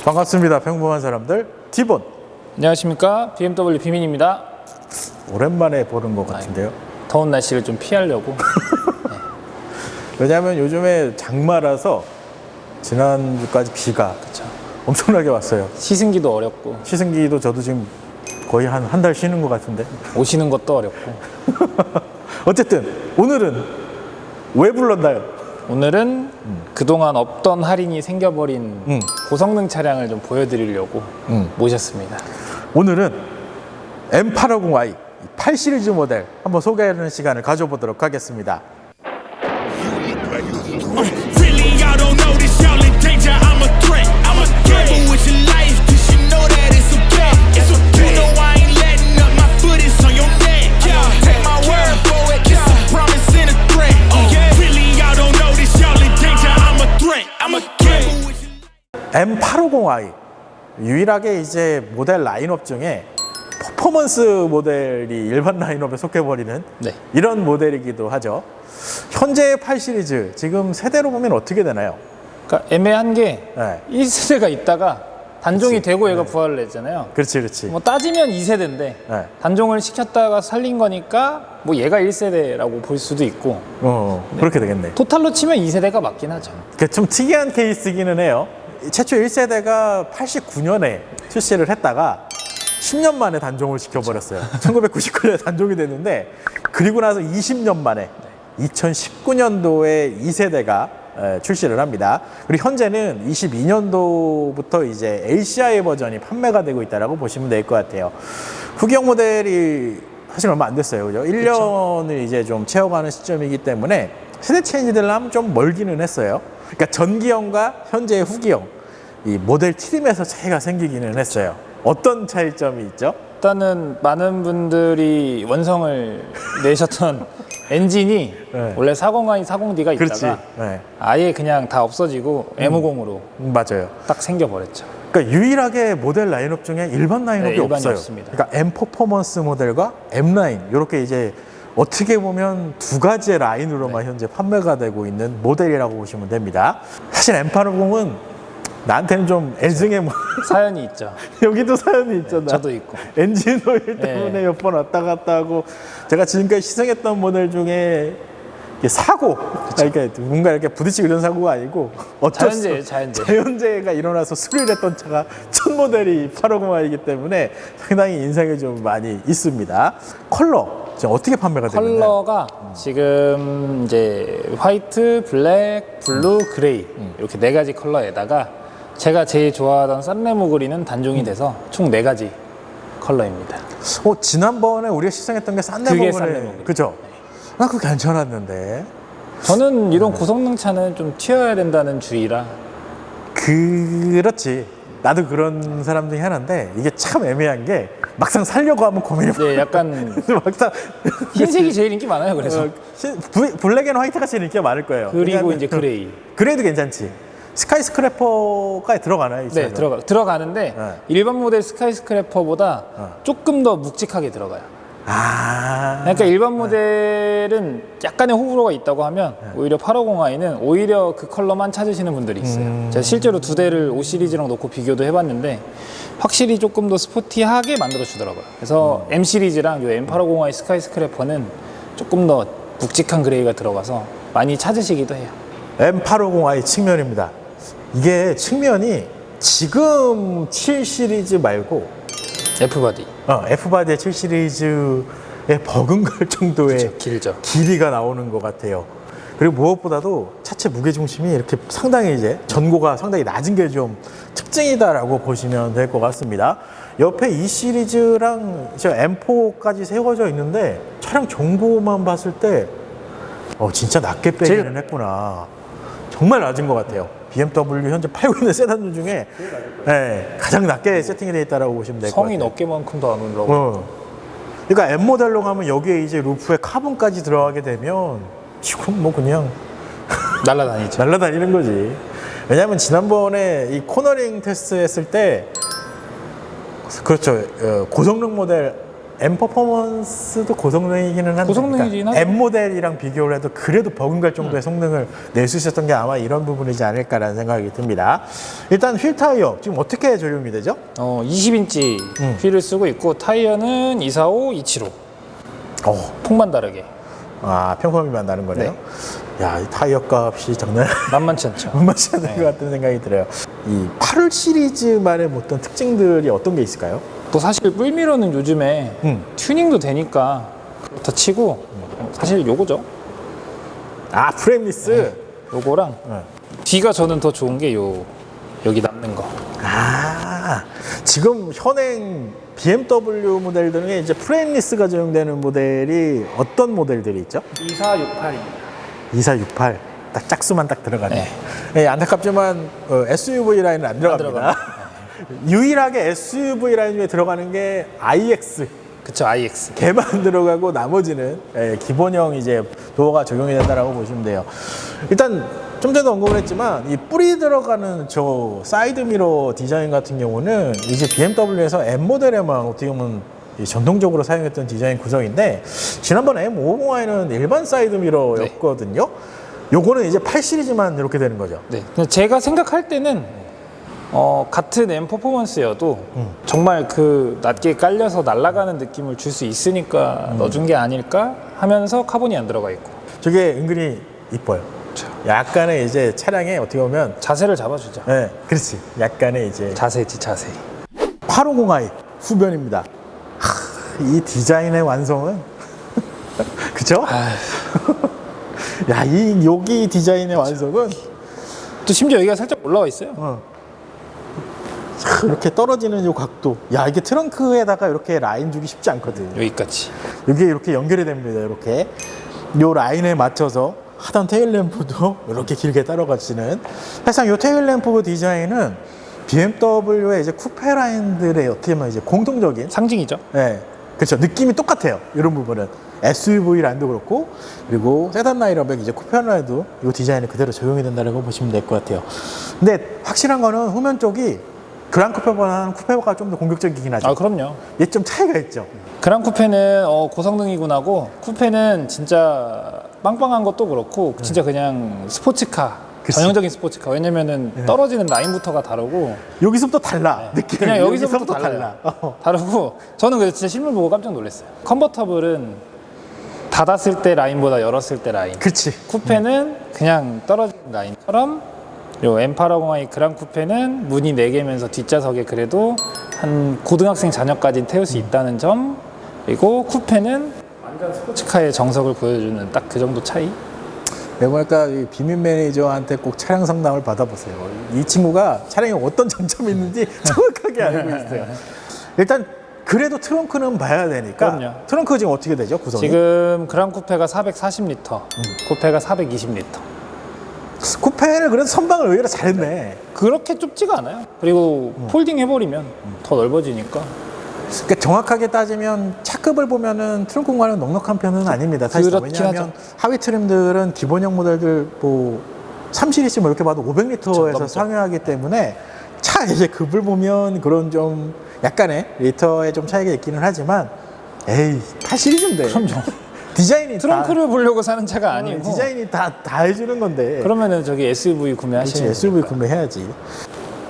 반갑습니다. 평범한 사람들 T본. 안녕하십니까, BMW 비민입니다. 오랜만에 보는 것 같은데요. 더운 날씨를 좀 피하려고. 왜냐하면 요즘에 장마라서 지난주까지 비가 그쵸. 엄청나게 왔어요. 시승기도 어렵고 시승기도 저도 지금 거의 한 달 쉬는 것 같은데. 오시는 것도 어렵고. 어쨌든 오늘은 왜 불렀나요? 오늘은 그동안 없던 할인이 생겨버린 고성능 차량을 좀 보여드리려고 모셨습니다. 오늘은 M850i 8 시리즈 모델 한번 소개하는 시간을 가져보도록 하겠습니다. Really, y'all don't know this, y'all in danger. I'm a threat. I'm a gamble with your life, cause you know that it's okay. It's okay. You know I ain't letting up, my foot is on your neck. Take my word for it, it's a promise and a threat. Really, y'all don't know this, y'all in danger. I'm a threat. I'm a gamble with your M850i 유일하게 이제 모델 라인업 중에 퍼포먼스 모델이 일반 라인업에 속해버리는 네. 이런 모델이기도 하죠. 현재 8 시리즈 지금 세대로 보면 어떻게 되나요? 그러니까 애매한 게 네. 1세대가 있다가 단종이 그치. 되고 얘가 부활을 했잖아요. 그렇지, 그렇지. 뭐 따지면 2세대인데 네. 단종을 시켰다가 살린 거니까 뭐 얘가 1세대라고 볼 수도 있고, 그렇게 되겠네. 토탈로 치면 2세대가 맞긴 하죠. 그게 좀 특이한 케이스기는 해요. 최초 1세대가 89년에 출시를 했다가 10년 만에 단종을 시켜버렸어요. 1999년에 단종이 됐는데, 그리고 나서 20년 만에 2019년도에 2세대가 출시를 합니다. 그리고 현재는 22년도부터 이제 LCI 버전이 판매가 되고 있다고 보시면 될 것 같아요. 후기형 모델이 사실 얼마 안 됐어요. 그죠? 1년을 이제 좀 채워가는 시점이기 때문에 세대 체인지들 하면 좀 멀기는 했어요. 그러니까 전기형과 현재의 후기형, 이 모델 트림에서 차이가 생기기는 했어요. 어떤 차이점이 있죠? 일단은 많은 분들이 원성을 내셨던 엔진이 네. 원래 402, 40D가 그렇지. 있다가 네. 아예 그냥 다 없어지고 M50으로 맞아요. 딱 생겨버렸죠. 그러니까 유일하게 모델 라인업 중에 일반 라인업이 네, 일반이 없어요. 없습니다. 그러니까 M 퍼포먼스 모델과 M 라인 이렇게 이제 어떻게 보면 두 가지의 라인으로만 현재 판매가 되고 있는 모델이라고 보시면 됩니다. 사실 M850은 나한테는 좀 애증의 사연이 있죠. 여기도 사연이 있잖아. 저도 있고. 엔진 오일 때문에 몇 번 왔다 갔다 하고, 제가 지금까지 시승했던 모델 중에 이게 사고, 그러니까 뭔가 이렇게 부딪히고 이런 사고가 아니고 어쩔 수 자연재해요, 자연재해. 자연재해가 일어나서 수리를 했던 차가 첫 모델이 850i이기 때문에 상당히 인상이 좀 많이 있습니다. 컬러 지금 어떻게 판매가 되나요? 컬러가 지금 이제 화이트, 블랙, 블루, 그레이 이렇게 네 가지 컬러에다가 제가 제일 좋아하던 산레모 그린은 단종이 돼서 총 네 가지 컬러입니다. 지난번에 우리가 시승했던 게 그게 산레모그래. 산레모그래. 그죠? 나 그거 괜찮았는데. 저는 이런 고성능 차는 좀 튀어야 된다는 주의라. 그렇지. 나도 그런 사람 중에 하나인데, 이게 참 애매한 게 막상 살려고 하면 고민이 네, 약간 막상 흰색이 제일 인기 많아요. 그래서 블랙 앤 화이트가 제일 인기가 많을 거예요. 그리고 왜냐하면 이제 그레이. 그레이도 괜찮지. 스카이스크래퍼까지 들어가나요? 이 네, 차는? 들어가는데 네. 일반 모델 스카이스크래퍼보다 조금 더 묵직하게 들어가요. 그러니까 일반 모델은 약간의 호불호가 있다고 하면 오히려 850i는 오히려 그 컬러만 찾으시는 분들이 있어요. 제가 실제로 두 대를 5 시리즈랑 놓고 비교도 해봤는데 확실히 조금 더 스포티하게 만들어 주더라고요. 그래서 M 시리즈랑 요 M850i 스카이스크래퍼는 조금 더 묵직한 그레이가 들어가서 많이 찾으시기도 해요. M850i 측면입니다. 이게 측면이 지금 7 시리즈 말고 F바디 F바디의 7 시리즈에 버금갈 정도의 그쵸, 길죠. 길이가 나오는 것 같아요. 그리고 무엇보다도 차체 무게중심이 이렇게 상당히 이제 전고가 상당히 낮은 게 좀 특징이다라고 보시면 될 것 같습니다. 옆에 E 시리즈랑 M4까지 세워져 있는데 차량 정보만 봤을 때 진짜 낮게 빼기는 했구나. 정말 낮은 것 같아요. BMW 현재 팔고 있는 세단들 중에 가장 낮게 세팅이 되어 있다고 보시면 될 것 같아요. 성인 어깨만큼도 안 올라오고. 그러니까 M 모델로 가면 여기에 이제 루프에 카본까지 들어가게 되면 지금 뭐 그냥 날라다니죠. 날라다니는 거지. 왜냐하면 지난번에 이 코너링 테스트 했을 때, 그렇죠, 고성능 모델 M 퍼포먼스도 고성능이기는 한데 고성능이긴 하죠. M 모델이랑 비교를 해도 그래도 버금갈 정도의 성능을 낼 수 있었던 게 아마 이런 부분이지 않을까라는 생각이 듭니다. 일단 휠 타이어 지금 어떻게 적용이 되죠? 20인치 휠을 쓰고 있고 타이어는 245, 275 폭만 다르게 평범히만 나는 거네요. 야, 이 타이어 값이 장난 만만치 않죠. 만만치 않은 것 같은 생각이 들어요. 이 8월 시리즈만의 어떤 특징들이 어떤 게 있을까요? 또 사실 뿔미러는 요즘에 튜닝도 되니까 그렇다 치고 사실 요거죠. 프레임리스. 요거랑 뒤가 저는 더 좋은 게 여기 남는 거. 지금 현행 BMW 모델들은 이제 프레임리스가 적용되는 모델이 어떤 모델들이 있죠? 2468입니다. 2468. 딱 짝수만 딱 들어가네. 네, 안타깝지만 SUV 라인은 안 들어갑니다. 유일하게 SUV 라인 중에 들어가는 게 iX. 그쵸, iX. 걔만 들어가고 나머지는 기본형 이제 도어가 적용이 된다라고 보시면 돼요. 일단 좀 전에 언급을 했지만 이 뿔이 들어가는 저 사이드 미러 디자인 같은 경우는 이제 BMW에서 M 모델에만 어떻게 보면 전통적으로 사용했던 디자인 구성인데 지난번 M550i는 일반 사이드 미러였거든요. 요거는 이제 8 시리즈만 이렇게 되는 거죠. 네. 근데 제가 생각할 때는 같은 M 퍼포먼스여도 정말 그 낮게 깔려서 날아가는 느낌을 줄 수 있으니까 넣어준 게 아닐까 하면서 카본이 안 들어가 있고. 저게 은근히 이뻐요. 약간의 이제 차량에 어떻게 보면 자세를 잡아주죠. 네, 그렇지. 약간의 이제 자세지, 자세. 850i 후변입니다. 이 디자인의 완성은 그죠? 야, 여기 디자인의 완성은 또 심지어 여기가 살짝 올라와 있어요. 이렇게 떨어지는 이 각도. 야, 이게 트렁크에다가 이렇게 라인 주기 쉽지 않거든. 여기까지. 이게 이렇게 연결이 됩니다. 이렇게 요 라인에 맞춰서 하단 테일 램프도 이렇게 길게 따라가지는. 사실상 이 테일 램프 디자인은 BMW의 이제 쿠페 라인들의 어떻게 보면 이제 공통적인 상징이죠. 네, 그렇죠. 느낌이 똑같아요. 이런 부분은 SUV 라인도 그렇고 그리고 세단 라인업에 이제 쿠페 라인도 이 디자인이 그대로 적용이 된다고 보시면 될 것 같아요. 근데 확실한 거는 후면 쪽이 그랑 쿠페보다는 쿠페가 좀 더 공격적이긴 하죠. 그럼요. 얘 좀 차이가 있죠. 그랑 쿠페는 고성능이군 하고 쿠페는 진짜 빵빵한 것도 그렇고 진짜 그냥 스포츠카 전형적인 스포츠카. 왜냐면은 떨어지는 라인부터가 다르고 여기서부터 달라. 느낌이 그냥 여기서부터 달라요. 다르고 저는 그래서 진짜 실물 보고 깜짝 놀랐어요. 컨버터블은 닫았을 때 라인보다 열었을 때 라인. 그렇지. 쿠페는 그냥 떨어지는 라인처럼 요 M850i 그랑 쿠페는 문이 4개면서 뒷좌석에 그래도 한 고등학생 자녀까지 태울 수 있다는 점. 그리고 쿠페는 완전 스포츠카의 정석을 보여주는 딱 그 정도 차이. 내가 보니까 이 비밀 매니저한테 꼭 차량 상담을 받아보세요. 이 친구가 차량에 어떤 장점이 있는지 정확하게 알고 있어요. 일단 그래도 트렁크는 봐야 되니까. 그럼요. 트렁크 지금 어떻게 되죠, 구성이? 지금 그랑 쿠페가 440리터, 쿠페가 420리터. 쿠페를 그래도 선방을 의외로 잘했네. 그렇게 좁지가 않아요. 그리고 폴딩 해버리면 더 넓어지니까. 그러니까 정확하게 따지면 차급을 보면은 트렁크 공간은 넉넉한 편은 아닙니다. 사실 그렇긴 왜냐하면 하죠. 하위 트림들은 기본형 모델들 뭐 3시리즈 뭐 이렇게 봐도 500리터에서 넘죠. 상회하기 때문에 차 이제 급을 보면 그런 좀 약간의 리터의 좀 차이가 있기는 하지만 에이 8시리즈인데 그럼요. 디자인이 트렁크를 보려고 사는 차가 다, 아니고. 디자인이 다 해주는 건데 그러면은 저기 SUV 그렇지, 구매하시는. SUV 구매해야지.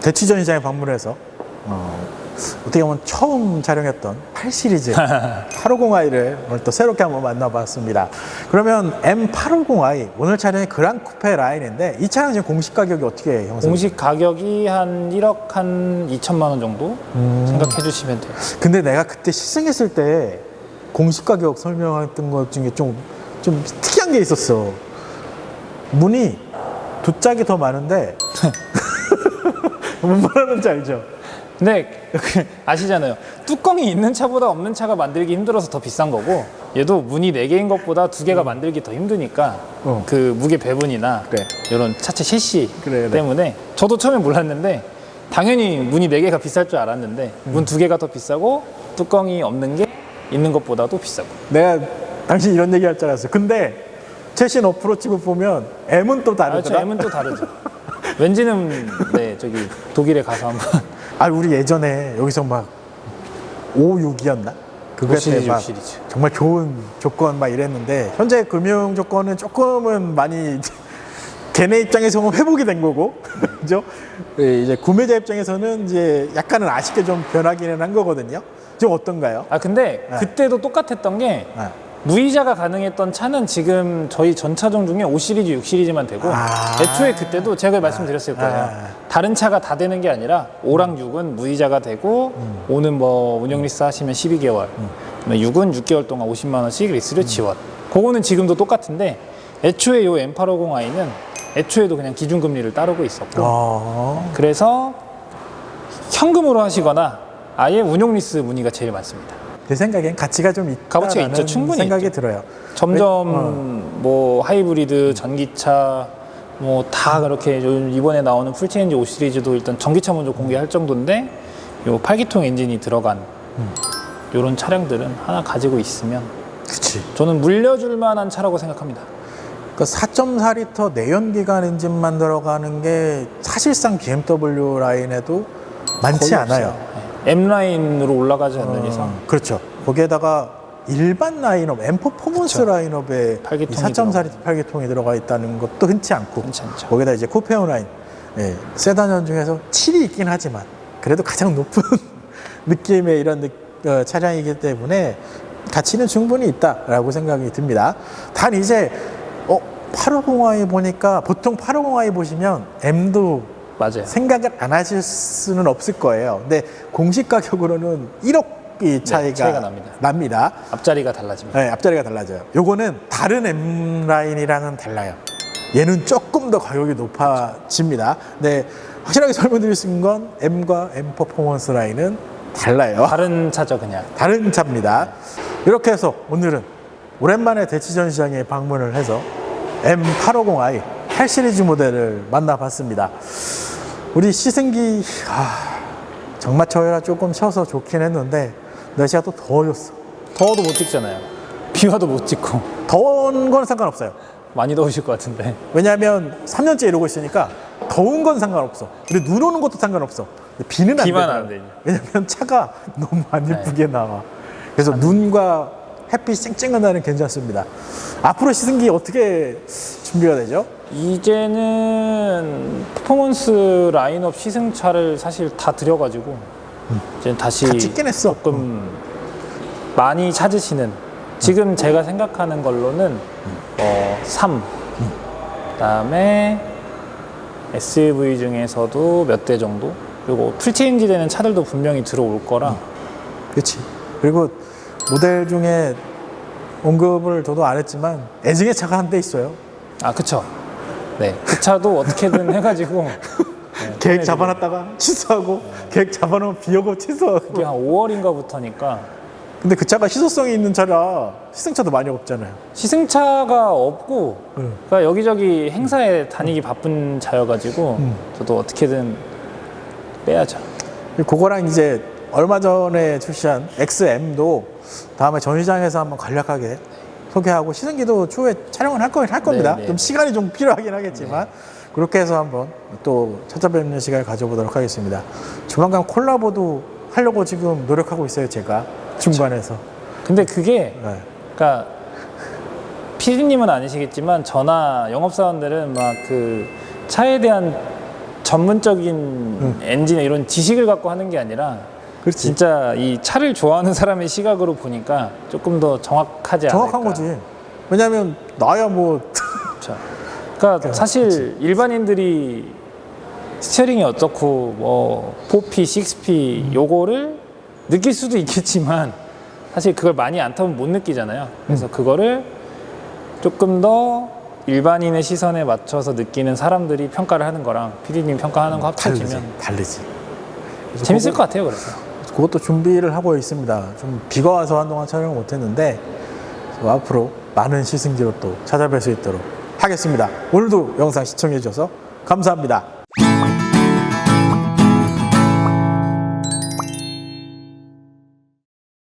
대치전 시장에 방문해서 어떻게 보면 처음 촬영했던 8시리즈 850i를 오늘 또 새롭게 한번 만나봤습니다. 그러면 M850i 오늘 차량이 그랑 쿠페 라인인데 이 차량 지금 공식 가격이 어떻게 형성? 공식 가격이 한 1억 한 2천만 원 정도 생각해 주시면 돼요. 근데 내가 그때 시승했을 때 공식 가격 설명했던 것 중에 좀 특이한 게 있었어. 문이 두 짝이 더 많은데 뭔 말하는지 알죠? 근데 아시잖아요. 뚜껑이 있는 차보다 없는 차가 만들기 힘들어서 더 비싼 거고 얘도 문이 4개인 것보다 2개가 만들기 더 힘드니까 그 무게 배분이나 그래. 이런 차체 셰시 그래. 때문에 저도 처음에 몰랐는데 당연히 문이 4개가 비쌀 줄 알았는데 문 2개가 더 비싸고 뚜껑이 없는 게 있는 것보다도 비싸고. 내가 당신 이런 얘기 할 줄 알았어. 근데 최신 어프로치북 보면 M은 또 다르더라. 그렇죠. M은 또 다르죠. 왠지는 네 저기 독일에 가서 한번 우리 예전에 여기서 막 5, 6이었나? 그때 5 시리즈, 막 6 시리즈. 정말 좋은 조건 막 이랬는데 현재 금융 조건은 조금은 많이 걔네 입장에서는 회복이 된 거고 그죠? 예, 이제 구매자 입장에서는 이제 약간은 아쉽게 좀 변하기는 한 거거든요. 좀 어떤가요? 아 근데 네. 그때도 똑같았던 게 네. 무이자가 가능했던 차는 지금 저희 전 차종 중에 5 시리즈, 6 시리즈만 되고 애초에 그때도 제가 말씀드렸을 거예요. 다른 차가 다 되는 게 아니라 5랑 6은 무이자가 되고 5는 뭐 운영 리스 하시면 12개월 6은 6개월 동안 50만 원씩 리스를 지원. 그거는 지금도 똑같은데 애초에 요 M850i는 애초에도 그냥 기준금리를 따르고 있었고 그래서 현금으로 하시거나 아예 운용 리스 문의가 제일 많습니다. 제 생각엔 가치가 좀 값어치가 있죠. 있다라는 충분히 생각이 있죠. 들어요. 점점 뭐 하이브리드, 전기차 뭐 다 그렇게 요즘 이번에 나오는 풀체인지 5 시리즈도 일단 전기차 먼저 공개할 정도인데 요 8기통 엔진이 들어간 요런 차량들은 하나 가지고 있으면 그치. 저는 물려줄 만한 차라고 생각합니다. 그 4.4리터 내연기관 엔진만 들어가는 게 사실상 BMW 라인에도 많지 거의 않아요. 없어요. 네. M라인으로 올라가지 않는 이상 그렇죠. 거기에다가 일반 라인업, M 퍼포먼스 그쵸. 라인업에 8기통이 4.4리터 8기통이 들어가 있다는 것도 흔치 않고 흔치 않죠. 거기다 이제 쿠페온 라인, 세단형 중에서 7이 있긴 하지만 그래도 가장 높은 느낌의 이런 차량이기 때문에 가치는 충분히 있다라고 생각이 듭니다. 단 이제 850i 보니까 보통 850i 보시면 M도 맞아요. 생각을 안 하실 수는 없을 거예요. 근데 공식 가격으로는 1억이 차이가 납니다. 앞자리가 달라집니다. 네, 앞자리가 달라져요. 요거는 다른 M 라인이랑은 달라요. 얘는 조금 더 가격이 높아집니다. 네, 확실하게 설명드릴 수 있는 건 M과 M 퍼포먼스 라인은 달라요. 다른 차죠, 그냥. 다른 차입니다. 이렇게 해서 오늘은 오랜만에 대치전 시장에 방문을 해서 M850i 8시리즈 모델을 만나봤습니다. 우리 시승기 정마철이라 조금 쉬어서 좋긴 했는데 날씨가 또 더워졌어. 더워도 못 찍잖아요. 비 와도 못 찍고. 더운 건 상관없어요. 많이 더우실 것 같은데. 왜냐하면 3년째 이러고 있으니까 더운 건 상관없어. 근데 눈 오는 것도 상관없어. 근데 비는 안 비만 되잖아. 안 되니. 왜냐면 차가 너무 안 예쁘게 나와. 그래서 눈과 햇빛 쨍쨍한 날은 괜찮습니다. 앞으로 시승기 어떻게 준비가 되죠? 이제는 퍼포먼스 라인업 시승차를 사실 다 들여가지고 이제 다시 다 찍긴 했어. 조금 많이 찾으시는 지금 제가 생각하는 걸로는 3 그다음에 SUV 중에서도 몇 대 정도 그리고 풀체인지 되는 차들도 분명히 들어올 거라 그렇지. 그리고 모델 중에 언급을 저도 안 했지만 애증의 차가 한 대 있어요. 아 그쵸 네 그 차도 어떻게든 해가지고 네, 계획 잡아놨다가 취소하고 계획 잡아놓으면 비 오고 취소하고. 그게 한 5월인가부터니까 근데 그 차가 시소성이 있는 차라 시승차도 많이 없잖아요. 시승차가 없고 그러니까 여기저기 행사에 다니기 바쁜 차여가지고 저도 어떻게든 빼야죠. 그거랑 이제 얼마 전에 출시한 XM도 다음에 전시장에서 한번 간략하게 소개하고 시승기도 추후에 촬영을 할 겁니다. 네, 네. 좀 시간이 좀 필요하긴 하겠지만 그렇게 해서 한번 또 찾아뵙는 시간을 가져보도록 하겠습니다. 조만간 콜라보도 하려고 지금 노력하고 있어요, 제가 중간에서. 근데 그게 네. 그러니까 피디님은 아니시겠지만 저나 영업사원들은 막 그 차에 대한 전문적인 엔진에 이런 지식을 갖고 하는 게 아니라 그렇지. 진짜 이 차를 좋아하는 사람의 시각으로 보니까 조금 더 정확하지 않을까. 정확한 거지. 왜냐면 나야 뭐 그렇죠. 그러니까 사실 일반인들이 스티어링이 어떻고 뭐 4P, 6P 요거를 느낄 수도 있겠지만 사실 그걸 많이 안 타면 못 느끼잖아요. 그래서 그거를 조금 더 일반인의 시선에 맞춰서 느끼는 사람들이 평가를 하는 거랑 PD님 평가하는 거 합쳐지면 다르지. 재밌을 것 같아요. 그래서 그것도 준비를 하고 있습니다. 좀 비가 와서 한동안 촬영을 못했는데 앞으로 많은 시승기로 또 찾아뵐 수 있도록 하겠습니다. 오늘도 영상 시청해 주셔서 감사합니다.